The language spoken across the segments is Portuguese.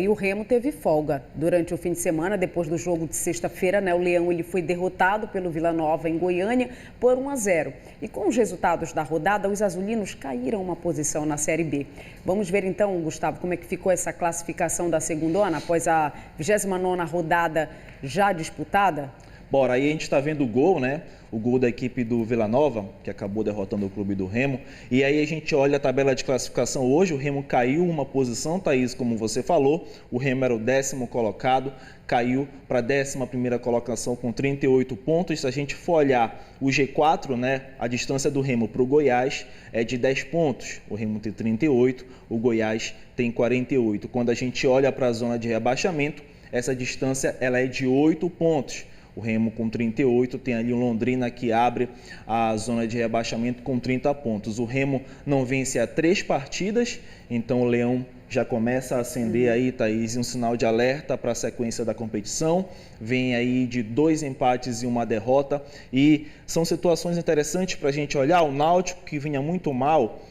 E o Remo teve folga durante o fim de semana, depois do jogo de sexta-feira, né? O Leão ele foi derrotado pelo Vila Nova em Goiânia por 1-0. E com os resultados da rodada, os azulinos caíram uma posição na Série B. Vamos ver então, Gustavo, como é que ficou essa classificação da segundona após a 29ª rodada já disputada? Bora, aí a gente está vendo o gol, né? O gol da equipe do Vila Nova, que acabou derrotando o clube do Remo. E aí a gente olha a tabela de classificação hoje, o Remo caiu uma posição, Thaís, como você falou. O Remo era o 10º colocado, caiu para a 11ª colocação com 38 pontos. Se a gente for olhar o G4, né? A distância do Remo para o Goiás é de 10 pontos. O Remo tem 38, o Goiás tem 48. Quando a gente olha para a zona de rebaixamento, essa distância ela é de 8 pontos. O Remo com 38, tem ali o Londrina que abre a zona de rebaixamento com 30 pontos. O Remo não vence há 3 partidas, então o Leão já começa a acender aí, Thaís, um sinal de alerta para a sequência da competição. Vem aí de 2 empates e 1 derrota. E são situações interessantes para a gente olhar. O Náutico, que vinha muito mal,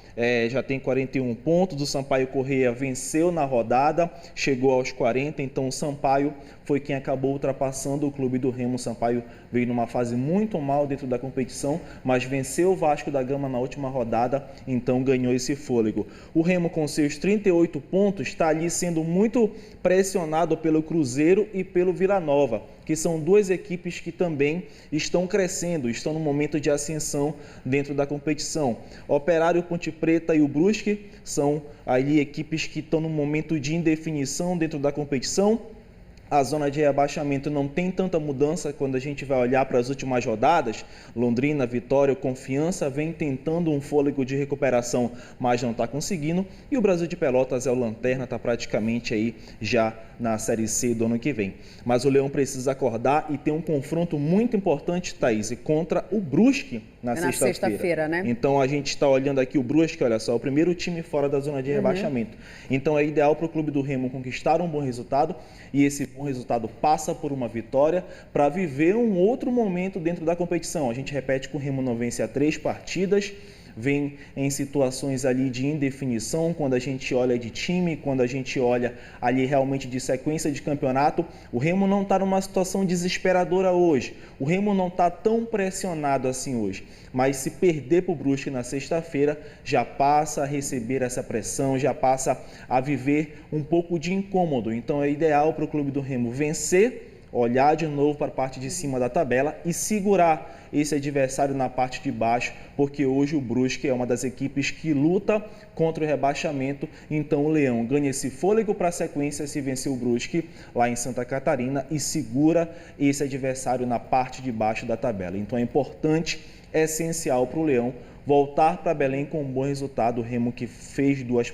já tem 41 pontos, o Sampaio Corrêa venceu na rodada, chegou aos 40, então o Sampaio foi quem acabou ultrapassando o clube do Remo. O Sampaio veio numa fase muito mal dentro da competição, mas venceu o Vasco da Gama na última rodada, então ganhou esse fôlego. O Remo, com seus 38 pontos, está ali sendo muito pressionado pelo Cruzeiro e pelo Vila Nova, que são 2 equipes que também estão crescendo, estão no momento de ascensão dentro da competição. Operário, Ponte Preta e o Brusque são ali equipes que estão no momento de indefinição dentro da competição. A zona de rebaixamento não tem tanta mudança quando a gente vai olhar para as últimas rodadas. Londrina, Vitória, Confiança vem tentando um fôlego de recuperação, mas não está conseguindo. E o Brasil de Pelotas é o lanterna, está praticamente aí já na Série C do ano que vem. Mas o Leão precisa acordar e tem um confronto muito importante, Thaís, contra o Brusque na sexta-feira. Né? Então a gente está olhando aqui o Brusque, olha só, o primeiro time fora da zona de rebaixamento. Então é ideal para o clube do Remo conquistar um bom resultado, e esse bom resultado passa por uma vitória para viver um outro momento dentro da competição. A gente repete que o Remo não vence há 3 partidas, vem em situações ali de indefinição, quando a gente olha de time, quando a gente olha ali realmente de sequência de campeonato. O Remo não está numa situação desesperadora hoje, o Remo não está tão pressionado assim hoje, mas se perder para o Brusque na sexta-feira, já passa a receber essa pressão, já passa a viver um pouco de incômodo. Então é ideal para o clube do Remo vencer, olhar de novo para a parte de cima da tabela e segurar esse adversário na parte de baixo, porque hoje o Brusque é uma das equipes que luta contra o rebaixamento. Então o Leão ganha esse fôlego para a sequência se vencer o Brusque lá em Santa Catarina e segura esse adversário na parte de baixo da tabela. Então é importante, é essencial para o Leão voltar para Belém com um bom resultado. O Remo que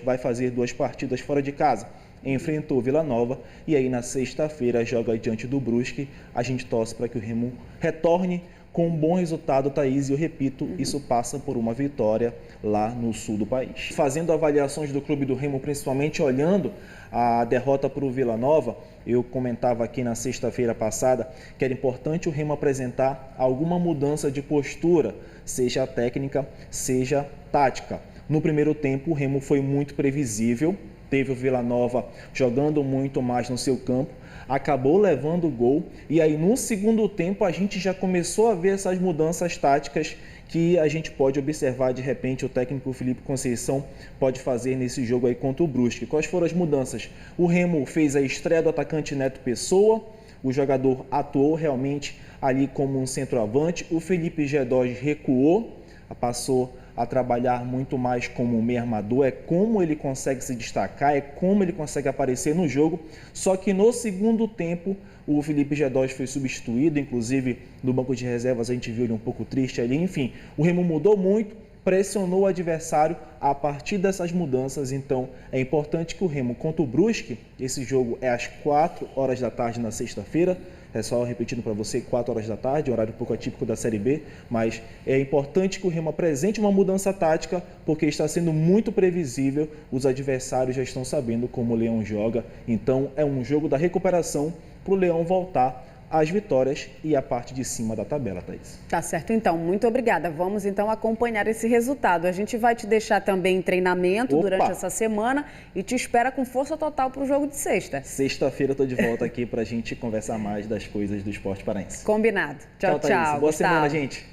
vai fazer 2 partidas fora de casa, enfrentou Vila Nova e aí na sexta-feira joga diante do Brusque. A gente torce para que o Remo retorne com um bom resultado, Thaís, e eu repito, isso passa por uma vitória lá no sul do país. Fazendo avaliações do clube do Remo, principalmente olhando a derrota para o Vila Nova, eu comentava aqui na sexta-feira passada que era importante o Remo apresentar alguma mudança de postura, seja técnica, seja tática. No primeiro tempo, o Remo foi muito previsível, teve o Vila Nova jogando muito mais no seu campo, acabou levando o gol, e aí no segundo tempo a gente já começou a ver essas mudanças táticas que a gente pode observar. De repente o técnico Felipe Conceição pode fazer nesse jogo aí contra o Brusque. Quais foram as mudanças? O Remo fez a estreia do atacante Neto Pessoa, o jogador atuou realmente ali como um centroavante. O Felipe Gedós recuou, passou a trabalhar muito mais como um meio armador, é como ele consegue se destacar, é como ele consegue aparecer no jogo. Só que no segundo tempo o Felipe Gedós foi substituído, inclusive no banco de reservas a gente viu ele um pouco triste ali. Enfim, o Remo mudou muito, pressionou o adversário a partir dessas mudanças. Então é importante que o Remo contra o Brusque, esse jogo é às 4 horas da tarde na sexta-feira, é só repetindo para você, 4 horas da tarde, horário um pouco atípico da Série B, mas é importante que o Remo apresente uma mudança tática, porque está sendo muito previsível, os adversários já estão sabendo como o Leão joga. Então é um jogo da recuperação para o Leão voltar as vitórias e a parte de cima da tabela, Thaís. Tá certo, então. Muito obrigada. Vamos, então, acompanhar esse resultado. A gente vai te deixar também em treinamento durante essa semana e te espera com força total para o jogo de sexta. Sexta-feira eu estou de volta aqui para a gente conversar mais das coisas do esporte paraense. Combinado. Tchau, Thaís. Boa Gustavo. semana, gente.